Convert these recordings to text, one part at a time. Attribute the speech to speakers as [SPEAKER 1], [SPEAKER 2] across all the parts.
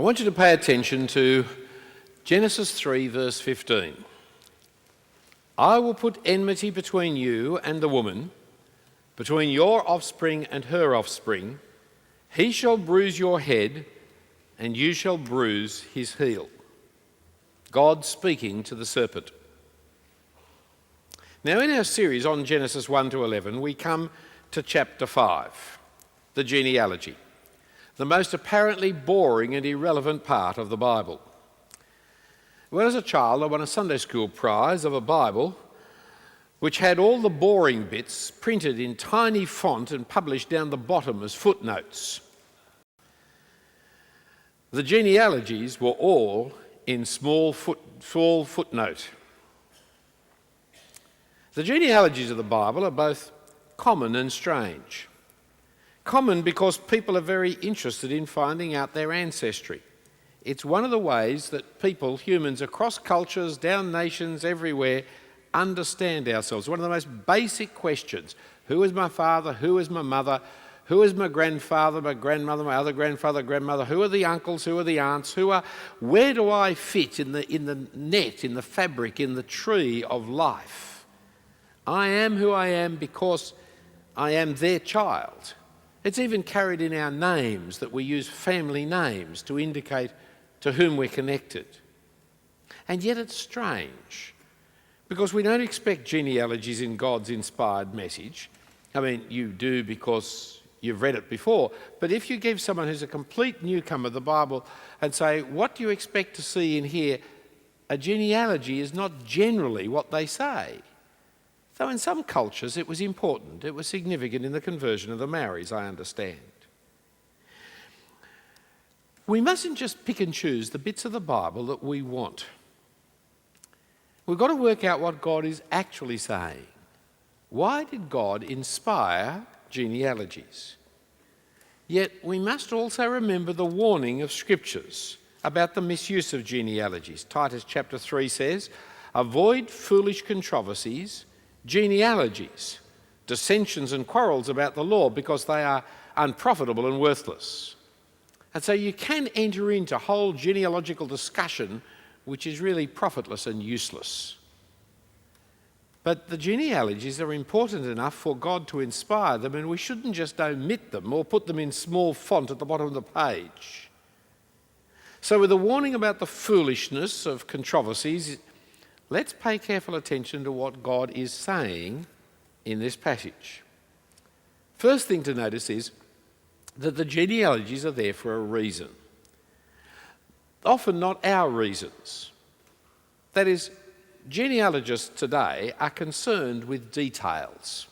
[SPEAKER 1] want you to pay attention to Genesis 3, verse 15. I will put enmity between you and the woman, between your offspring and her offspring. He shall bruise your head, and you shall bruise his heel. God speaking to the serpent. Now, in our series on Genesis 1 to 11, we come to chapter 5, the genealogy, the most apparently boring and irrelevant part of the Bible. When as a child, I won a Sunday school prize of a Bible which had all the boring bits printed in tiny font and published down the bottom as footnotes. The genealogies were all in small footnote. The genealogies of the Bible are both common and strange. Common because people are very interested in finding out their ancestry. It's one of the ways that people, humans across cultures, down nations, everywhere, understand ourselves. One of the most basic questions: who is my father? Who is my mother? Who is my grandfather, my grandmother, my other grandfather, grandmother? Who are the uncles? Who are the aunts? Where do I fit in the net, in the fabric, in the tree of life? I am who I am because I am their child. It's even carried in our names that we use family names to indicate to whom we're connected. And yet it's strange, because we don't expect genealogies in God's inspired message. I mean, you do because you've read it before, but if you give someone who's a complete newcomer the Bible and say, what do you expect to see in here? A genealogy is not generally what they say. Though in some cultures it was important, it was significant in the conversion of the Maoris, I understand. We mustn't just pick and choose the bits of the Bible that we want. We've got to work out what God is actually saying. Why did God inspire genealogies? Yet we must also remember the warning of Scriptures about the misuse of genealogies. Titus chapter 3 says, avoid foolish controversies, genealogies, dissensions and quarrels about the law, because they are unprofitable and worthless. And so you can enter into whole genealogical discussion which is really profitless and useless. But the genealogies are important enough for God to inspire them, and we shouldn't just omit them or put them in small font at the bottom of the page. So with a warning about the foolishness of controversies, let's pay careful attention to what God is saying in this passage. First thing to notice is that the genealogies are there for a reason. Often not our reasons. That is, genealogists today are concerned with details,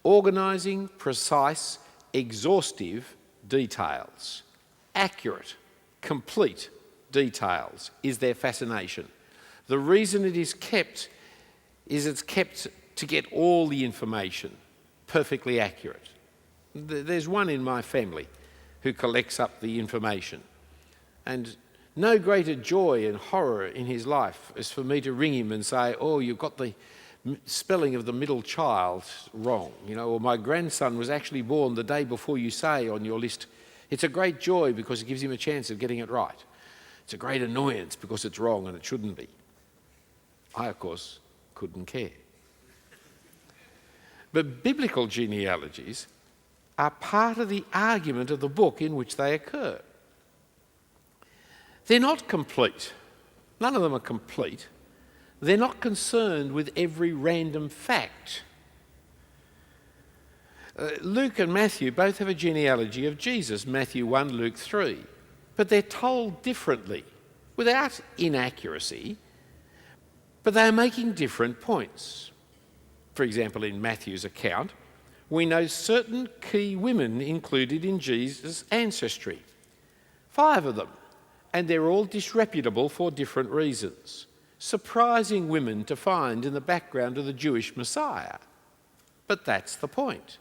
[SPEAKER 1] organising precise, exhaustive details. Accurate, complete details is their fascination. The reason it is kept is it's kept to get all the information perfectly accurate. There's one in my family who collects up the information, and no greater joy and horror in his life is for me to ring him and say, oh, you've got the spelling of the middle child wrong, or my grandson was actually born the day before you say on your list. It's a great joy because it gives him a chance of getting it right. It's a great annoyance because it's wrong and it shouldn't be. I, of course, couldn't care. But biblical genealogies are part of the argument of the book in which they occur. They're not complete. None of them are complete. They're not concerned with every random fact. Luke and Matthew both have a genealogy of Jesus, Matthew 1, Luke 3. But they're told differently, without inaccuracy, but they're making different points. For example, in Matthew's account, we know certain key women included in Jesus' ancestry. 5 of them. And they're all disreputable for different reasons. Surprising women to find in the background of the Jewish Messiah. But that's the point.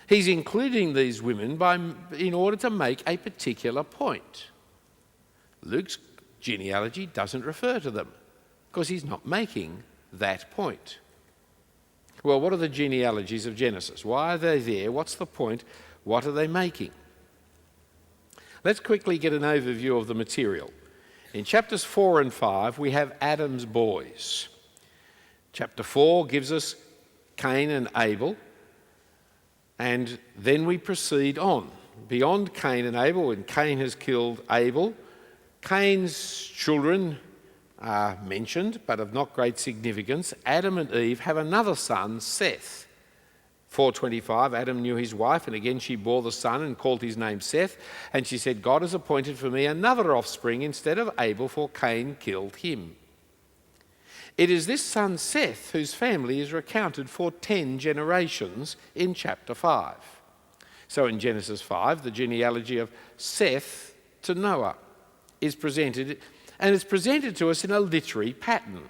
[SPEAKER 1] He's including these women in order to make a particular point. Luke's genealogy doesn't refer to them because he's not making that point. Well, what are the genealogies of Genesis? Why are they there? What's the point? What are they making? Let's quickly get an overview of the material. In chapters 4 and 5, we have Adam's boys. Chapter 4 gives us Cain and Abel, and then we proceed on. Beyond Cain and Abel, when Cain has killed Abel, Cain's children are mentioned, but of not great significance. Adam and Eve have another son, Seth. 4:25, Adam knew his wife, and again she bore the son and called his name Seth. And she said, God has appointed for me another offspring instead of Abel, for Cain killed him. It is this son Seth whose family is recounted for 10 generations in chapter 5. So in Genesis 5, the genealogy of Seth to Noah is presented, and it's presented to us in a literary pattern.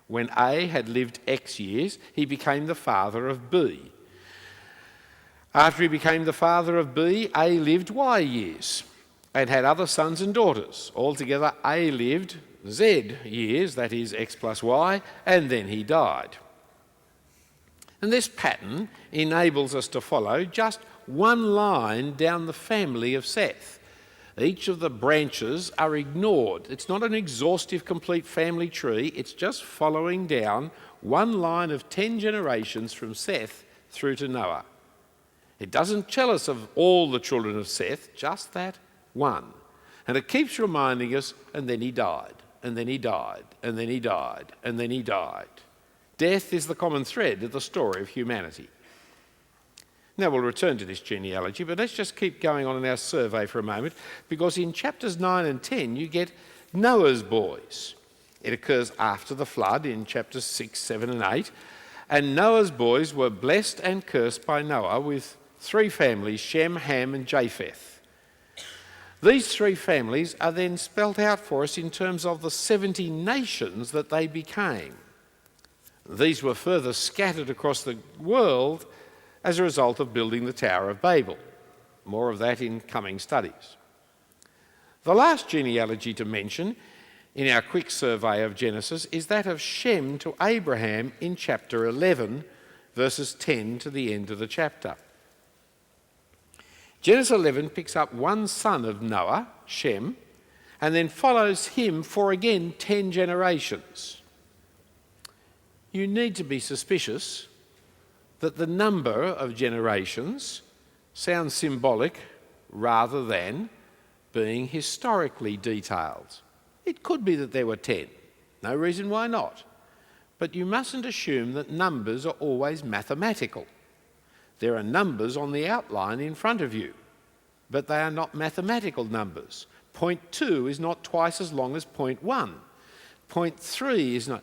[SPEAKER 1] When A had lived X years, he became the father of B. After he became the father of B, A lived Y years and had other sons and daughters. Altogether, A lived Z years, that is X plus Y, and then he died. And this pattern enables us to follow just one line down the family of Seth. Each of the branches are ignored. It's not an exhaustive, complete family tree. It's just following down one line of 10 generations from Seth through to Noah. It doesn't tell us of all the children of Seth, just that one. And it keeps reminding us, and then he died, and then he died, and then he died, and then he died. Death is the common thread of the story of humanity. Now we'll return to this genealogy, but let's just keep going on in our survey for a moment, because in chapters 9 and 10 you get Noah's boys. It occurs after the flood in chapters 6, 7 and 8, and Noah's boys were blessed and cursed by Noah with 3 families, Shem, Ham and Japheth. These 3 families are then spelt out for us in terms of the 70 nations that they became. These were further scattered across the world as a result of building the Tower of Babel. More of that in coming studies. The last genealogy to mention in our quick survey of Genesis is that of Shem to Abraham in chapter 11, verses 10 to the end of the chapter. Genesis 11 picks up one son of Noah, Shem, and then follows him for again 10 generations. You need to be suspicious that the number of generations sounds symbolic rather than being historically detailed. It could be that there were 10. No reason why not. But you mustn't assume that numbers are always mathematical. There are numbers on the outline in front of you, but they are not mathematical numbers. Point 2 is not twice as long as point 1. Point 3 is not...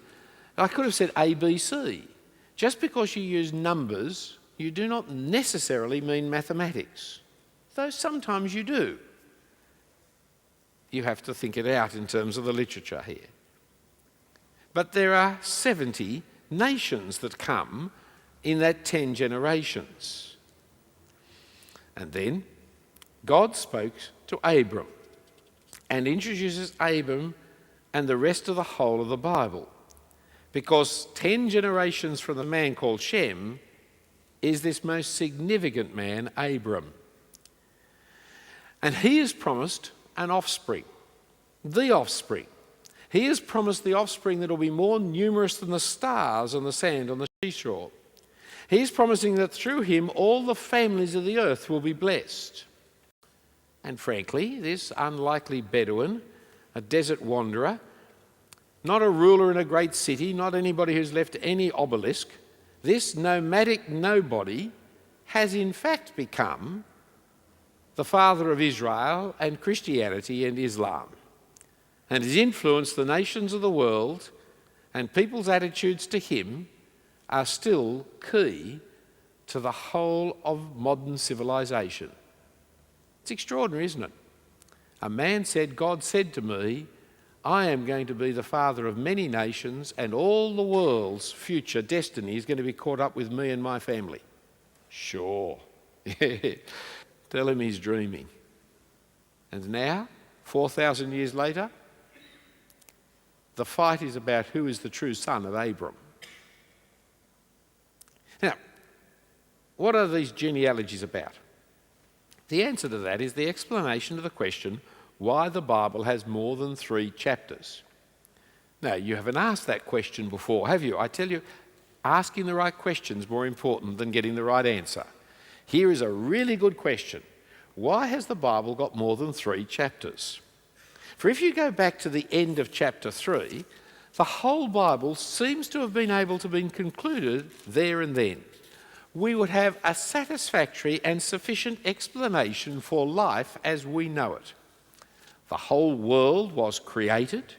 [SPEAKER 1] I could have said ABC. Just because you use numbers, you do not necessarily mean mathematics, though sometimes you do. You have to think it out in terms of the literature here. But there are 70 nations that come in that 10 generations. And then God spoke to Abram and introduces Abram and the rest of the whole of the Bible, because 10 generations from the man called Shem is this most significant man, Abram. And he is promised an offspring, the offspring. He has promised the offspring that will be more numerous than the stars on the sand on the seashore. He is promising that through him all the families of the earth will be blessed. And frankly, this unlikely Bedouin, a desert wanderer, not a ruler in a great city, not anybody who's left any obelisk, this nomadic nobody has in fact become the father of Israel and Christianity and Islam, and has influenced the nations of the world, and people's attitudes to him are still key to the whole of modern civilization. It's extraordinary, isn't it? A man said, God said to me, I am going to be the father of many nations, and all the world's future destiny is going to be caught up with me and my family. Sure. Tell him he's dreaming. And now, 4,000 years later, the fight is about who is the true son of Abram. Now, what are these genealogies about? The answer to that is the explanation to the question why the Bible has more than 3 chapters. Now, you haven't asked that question before, have you? I tell you, asking the right question is more important than getting the right answer. Here is a really good question. Why has the Bible got more than 3 chapters? For if you go back to the end of chapter 3, the whole Bible seems to have been able to be concluded there and then. We would have a satisfactory and sufficient explanation for life as we know it. The whole world was created.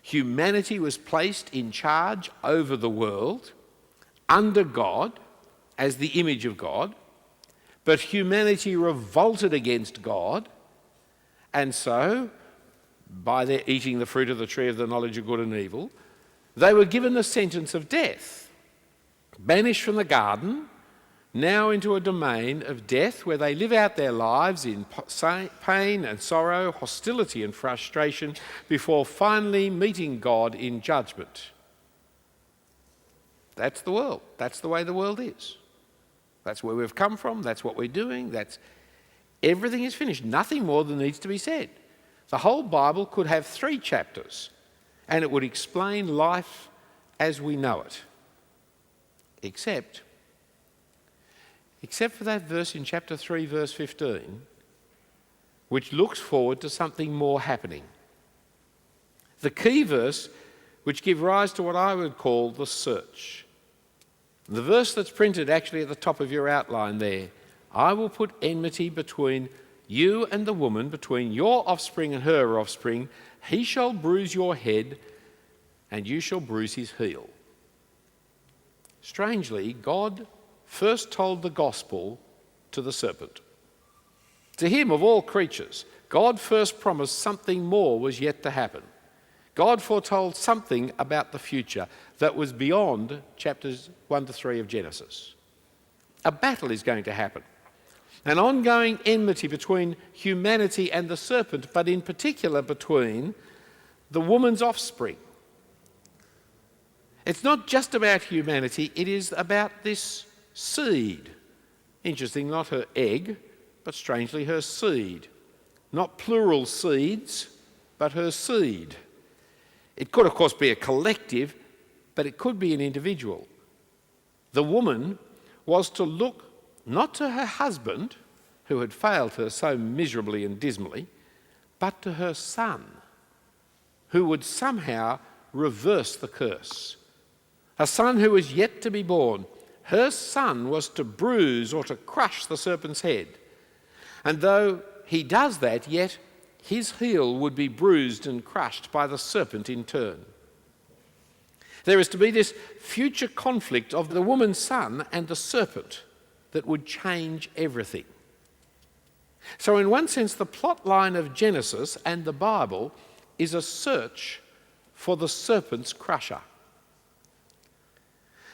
[SPEAKER 1] Humanity was placed in charge over the world, under God, as the image of God. But humanity revolted against God, and so, by their eating the fruit of the tree of the knowledge of good and evil, they were given the sentence of death, banished from the garden, now into a domain of death where they live out their lives in pain and sorrow, hostility and frustration before finally meeting God in judgment. That's the world. That's the way the world is. That's where we've come from. That's what we're doing. Everything is finished. Nothing more than needs to be said. The whole Bible could have 3 chapters and it would explain life as we know it. Except for that verse in chapter 3, verse 15, which looks forward to something more happening. The key verse which gives rise to what I would call the search. The verse that's printed actually at the top of your outline there. I will put enmity between you and the woman, between your offspring and her offspring. He shall bruise your head, and you shall bruise his heel. Strangely, God first told the gospel to the serpent. To him, of all creatures, God first promised something more was yet to happen. God foretold something about the future that was beyond chapters 1 to 3 of Genesis. A battle is going to happen. An ongoing enmity between humanity and the serpent, but in particular between the woman's offspring. It's not just about humanity, it is about this seed. Interesting, not her egg, but strangely her seed. Not plural seeds, but her seed. It could, of course, be a collective, but it could be an individual. The woman was to look not to her husband, who had failed her so miserably and dismally, but to her son, who would somehow reverse the curse. A son who was yet to be born. Her son was to bruise or to crush the serpent's head. And though he does that, yet his heel would be bruised and crushed by the serpent in turn. There is to be this future conflict of the woman's son and the serpent that would change everything. So in one sense, the plot line of Genesis and the Bible is a search for the serpent's crusher.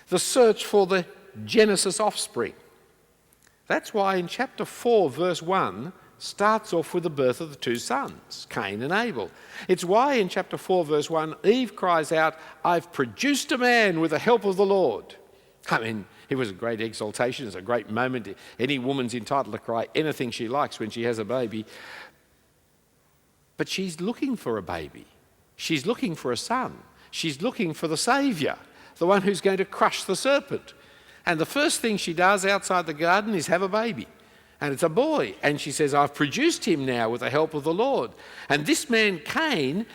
[SPEAKER 1] The search for the Genesis offspring. That's why in chapter 4, verse 1, starts off with the birth of the 2 sons, Cain and Abel. It's why in chapter 4, verse 1, Eve cries out, I've produced a man with the help of the Lord. I mean, it was a great exaltation, it's a great moment. Any woman's entitled to cry anything she likes when she has a baby. But she's looking for a baby. She's looking for a son. She's looking for the Saviour, the one who's going to crush the serpent. And the first thing she does outside the garden is have a baby. And it's a boy. And she says, I've produced him now with the help of the Lord. And this man, Cain,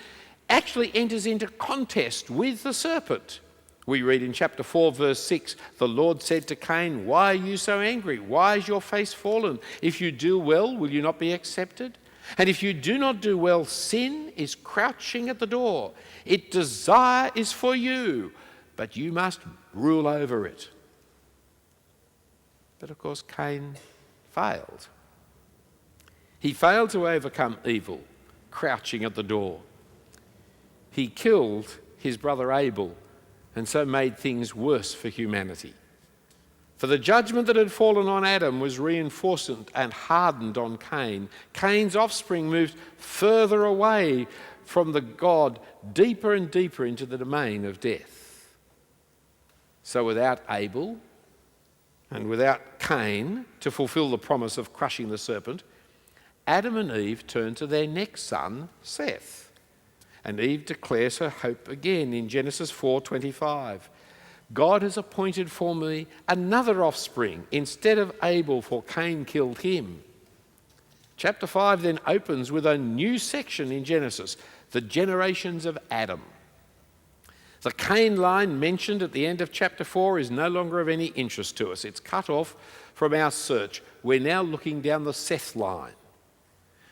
[SPEAKER 1] actually enters into contest with the serpent. We read in chapter 4, verse 6, the Lord said to Cain, why are you so angry? Why is your face fallen? If you do well, will you not be accepted? And if you do not do well, sin is crouching at the door. Its desire is for you, but you must rule over it. But of course, Cain failed. He failed to overcome evil, crouching at the door. He killed his brother Abel and so made things worse for humanity. For the judgment that had fallen on Adam was reinforced and hardened on Cain. Cain's offspring moved further away from the God, deeper and deeper into the domain of death. So without Abel, and without Cain to fulfill the promise of crushing the serpent, Adam and Eve turn to their next son, Seth. And Eve declares her hope again in Genesis 4:25. God has appointed for me another offspring instead of Abel, for Cain killed him. Chapter 5 then opens with a new section in Genesis, the generations of Adam. The Cain line mentioned at the end of chapter 4 is no longer of any interest to us. It's cut off from our search. We're now looking down the Seth line.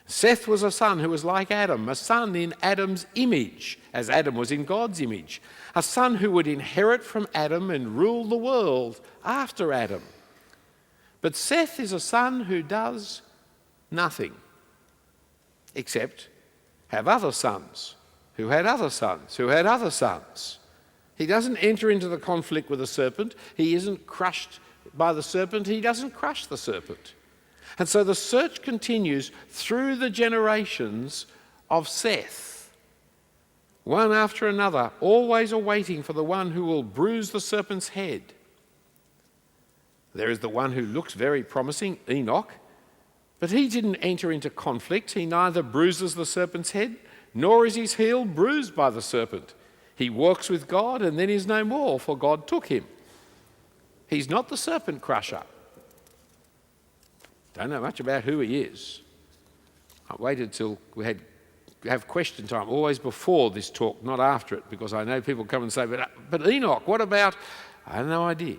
[SPEAKER 1] Seth was a son who was like Adam, a son in Adam's image, as Adam was in God's image, a son who would inherit from Adam and rule the world after Adam. But Seth is a son who does nothing except have other sons who had other sons who had other sons. He doesn't enter into the conflict with the serpent. He isn't crushed by the serpent. He doesn't crush the serpent. And so the search continues through the generations of Seth, one after another, always awaiting for the one who will bruise the serpent's head. There is the one who looks very promising, Enoch, but he didn't enter into conflict. He neither bruises the serpent's head, nor is his heel bruised by the serpent. He walks with God and then is no more, for God took him. He's not the serpent crusher. Don't know much about who he is. I waited till we have question time, always before this talk, not after it, because I know people come and say, but Enoch, what about? I have no idea.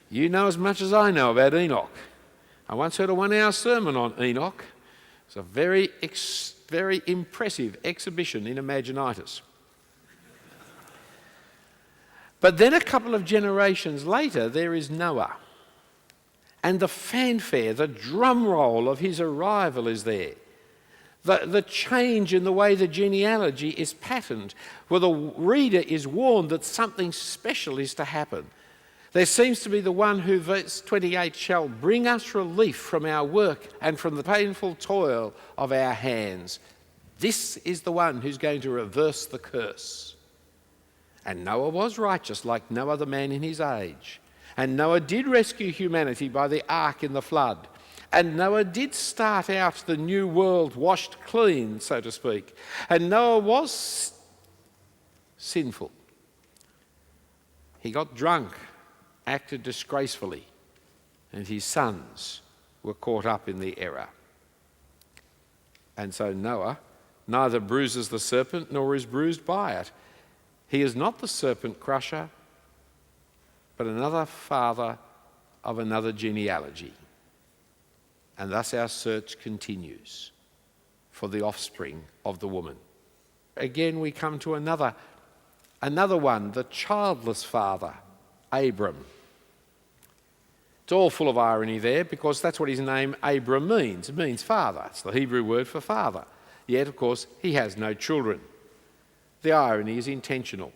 [SPEAKER 1] You know as much as I know about Enoch. I once heard a 1-hour sermon on Enoch. It's a very impressive exhibition in Imaginitis. But then a couple of generations later, there is Noah. And the fanfare, the drum roll of his arrival is there. The change in the way the genealogy is patterned, where the reader is warned that something special is to happen. There seems to be the one who, verse 28, shall bring us relief from our work and from the painful toil of our hands. This is the one who's going to reverse the curse. And Noah was righteous like no other man in his age. And Noah did rescue humanity by the ark in the flood. And Noah did start out the new world washed clean, so to speak. And Noah was sinful. He got drunk, acted disgracefully, and his sons were caught up in the error. And so Noah neither bruises the serpent nor is bruised by it. He is not the serpent crusher, but another father of another genealogy. And thus our search continues for the offspring of the woman. Again, we come to another one, the childless father, Abram. It's all full of irony there, because that's what his name Abram means. It means father. It's the Hebrew word for father. Yet, of course, he has no children. The irony is intentional.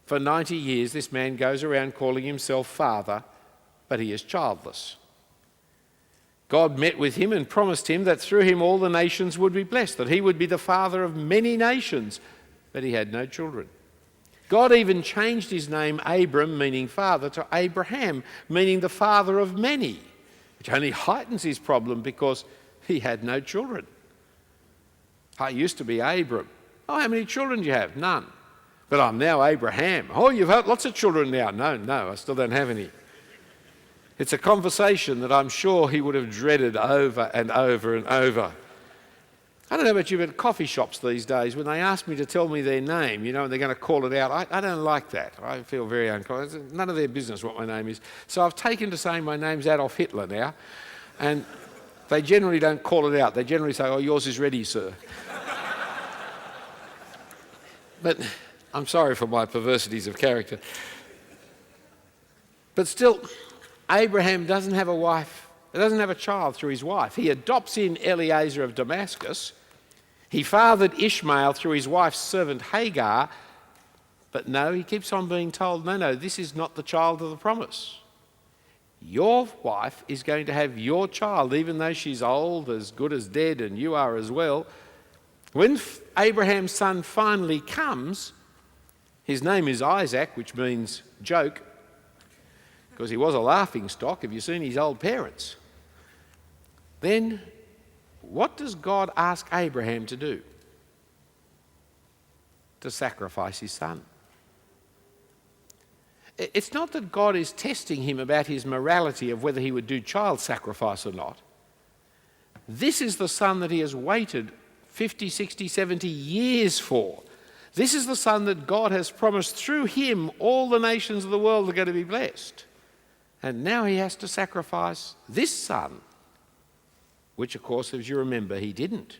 [SPEAKER 1] For 90 years, this man goes around calling himself father, but he is childless. God met with him and promised him that through him all the nations would be blessed, that he would be the father of many nations, but he had no children. God even changed his name Abram, meaning father, to Abraham, meaning the father of many, which only heightens his problem because he had no children. I used to be Abram. Oh, how many children do you have? None. But I'm now Abraham. Oh, you've had lots of children now. No, I still don't have any. It's a conversation that I'm sure he would have dreaded over and over and over. I don't know about you, but coffee shops these days, when they ask me to tell me their name, and they're going to call it out, I don't like that. I feel very uncomfortable. It's none of their business what my name is. So I've taken to saying my name's Adolf Hitler now, and they generally don't call it out. They generally say, oh, yours is ready, sir. But I'm sorry for my perversities of character. But still, Abraham doesn't have a wife, doesn't have a child through his wife. He adopts in Eliezer of Damascus. He fathered Ishmael through his wife's servant Hagar. But no, he keeps on being told, no, this is not the child of the promise. Your wife is going to have your child, even though she's old, as good as dead, and you are as well. When Abraham's son finally comes, his name is Isaac, which means joke. because he was a laughing stock. Have you seen his old parents? Then what does God ask Abraham to do? To sacrifice his son. It's not that God is testing him about his morality of whether he would do child sacrifice or not. This is the son that he has waited 50, 60, 70 years for. This is the son that God has promised through him all the nations of the world are going to be blessed. And now he has to sacrifice this son, which of course, as you remember, he didn't.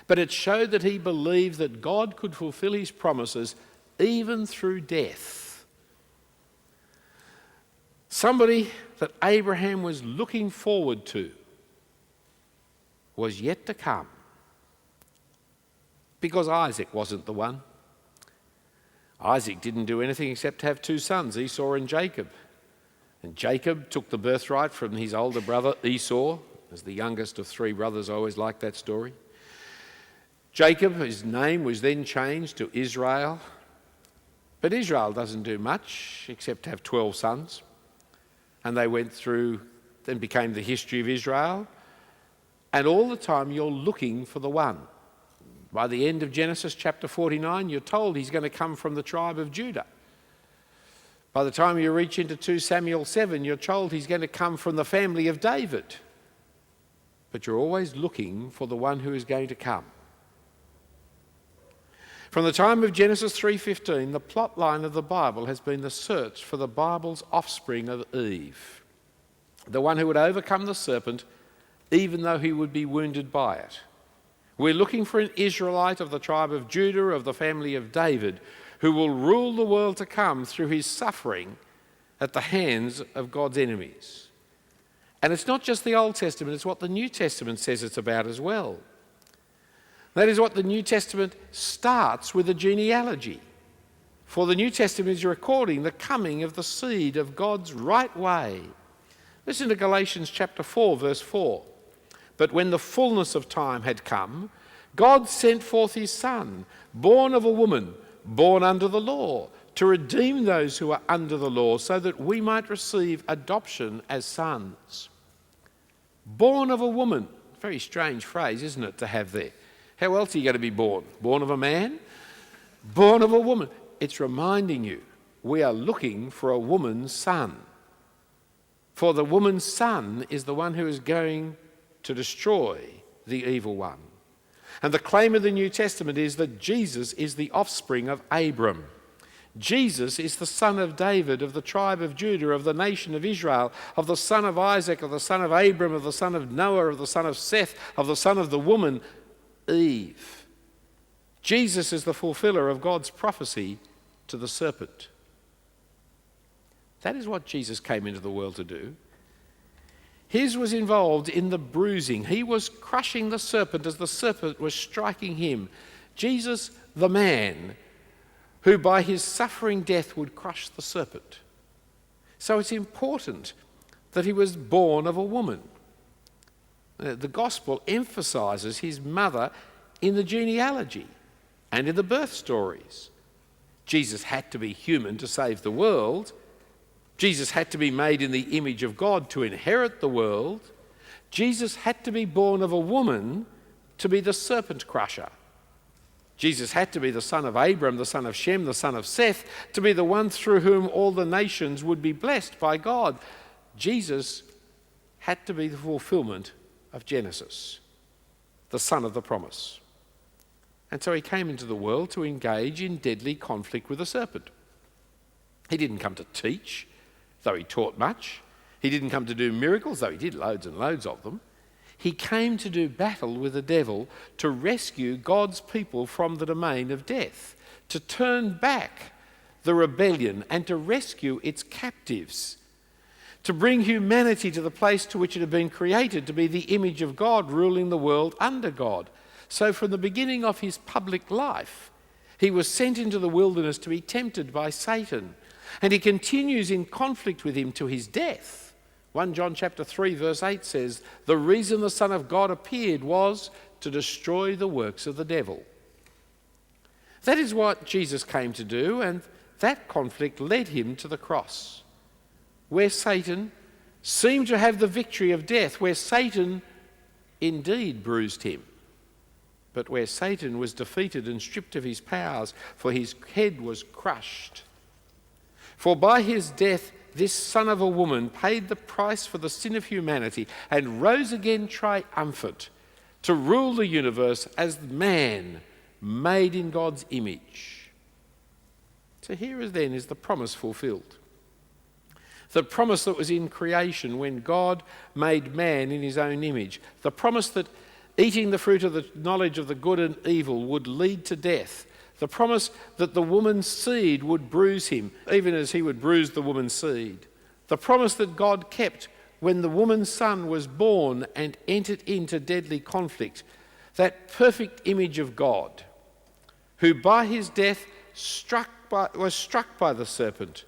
[SPEAKER 1] But it showed that he believed that God could fulfill his promises even through death. Somebody that Abraham was looking forward to was yet to come. Because Isaac wasn't the one. Isaac didn't do anything except have two sons, Esau and Jacob. And Jacob took the birthright from his older brother Esau. As the youngest of three brothers, I always like that story. Jacob, his name was then changed to Israel. But Israel doesn't do much except have 12 sons. And they went through, then became the history of Israel. And all the time you're looking for the one. By the end of Genesis chapter 49, you're told he's going to come from the tribe of Judah. By the time you reach into 2 Samuel 7, you're told he's going to come from the family of David. But you're always looking for the one who is going to come. From the time of Genesis 3:15, the plot line of the Bible has been the search for the Bible's offspring of Eve, the one who would overcome the serpent even though he would be wounded by it. We're looking for an Israelite of the tribe of Judah, of the family of David, who will rule the world to come through his suffering at the hands of God's enemies. And it's not just the Old Testament, it's what the New Testament says it's about as well. That is what the New Testament starts with, a genealogy. For the New Testament is recording the coming of the seed of God's right way. Listen to Galatians chapter 4, verse 4. But when the fullness of time had come, God sent forth his Son, born of a woman, born under the law, to redeem those who are under the law, so that we might receive adoption as sons. Born of a woman. Very strange phrase, isn't it, to have there? How else are you going to be born? Born of a man? Born of a woman. It's reminding you, we are looking for a woman's son. For the woman's son is the one who is going to destroy the evil one. And the claim of the New Testament is that Jesus is the offspring of Abram. Jesus is the son of David, of the tribe of Judah, of the nation of Israel, of the son of Isaac, of the son of Abram, of the son of Noah, of the son of Seth, of the son of the woman, Eve. Jesus is the fulfiller of God's prophecy to the serpent. That is what Jesus came into the world to do. His was involved in the bruising. He was crushing the serpent as the serpent was striking him. Jesus, the man, who by his suffering death would crush the serpent. So it's important that he was born of a woman. The gospel emphasises his mother in the genealogy and in the birth stories. Jesus had to be human to save the world. Jesus had to be made in the image of God to inherit the world. Jesus had to be born of a woman to be the serpent crusher. Jesus had to be the son of Abram, the son of Shem, the son of Seth, to be the one through whom all the nations would be blessed by God. Jesus had to be the fulfillment of Genesis, the son of the promise. And so he came into the world to engage in deadly conflict with the serpent. He didn't come to teach, though he taught much. He didn't come to do miracles, though he did loads and loads of them. He came to do battle with the devil, to rescue God's people from the domain of death, to turn back the rebellion and to rescue its captives, to bring humanity to the place to which it had been created, to be the image of God ruling the world under God. So from the beginning of his public life, he was sent into the wilderness to be tempted by Satan. And he continues in conflict with him to his death. 1 John chapter 3 verse 8 says, the reason the Son of God appeared was to destroy the works of the devil. That is what Jesus came to do, and that conflict led him to the cross. where Satan seemed to have the victory of death, where Satan indeed bruised him, but where Satan was defeated and stripped of his powers, for his head was crushed. For by his death this son of a woman paid the price for the sin of humanity and rose again triumphant to rule the universe as man made in God's image. So here then is the promise fulfilled. The promise that was in creation when God made man in his own image. The promise that eating the fruit of the knowledge of the good and evil would lead to death. The promise that the woman's seed would bruise him, even as he would bruise the woman's seed. The promise that God kept when the woman's son was born and entered into deadly conflict. That perfect image of God, who by his death was struck by the serpent,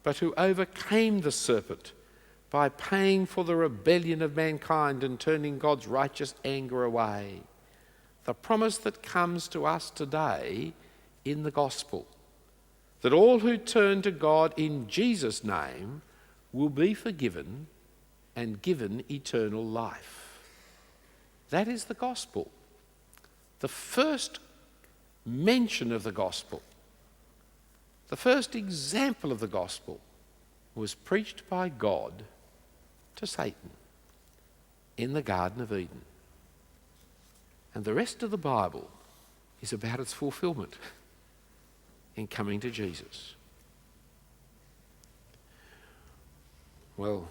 [SPEAKER 1] but who overcame the serpent by paying for the rebellion of mankind and turning God's righteous anger away. The promise that comes to us today in the gospel, that all who turn to God in Jesus' name will be forgiven and given eternal life. That is the gospel. The first mention of the gospel, the first example of the gospel, was preached by God to Satan in the Garden of Eden. And the rest of the Bible is about its fulfillment in coming to Jesus. Well,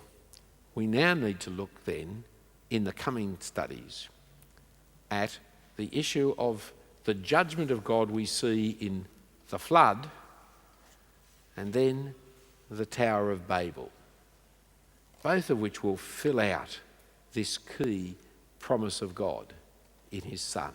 [SPEAKER 1] we now need to look then in the coming studies at the issue of the judgment of God we see in the flood and then the Tower of Babel, both of which will fill out this key promise of God in his Son.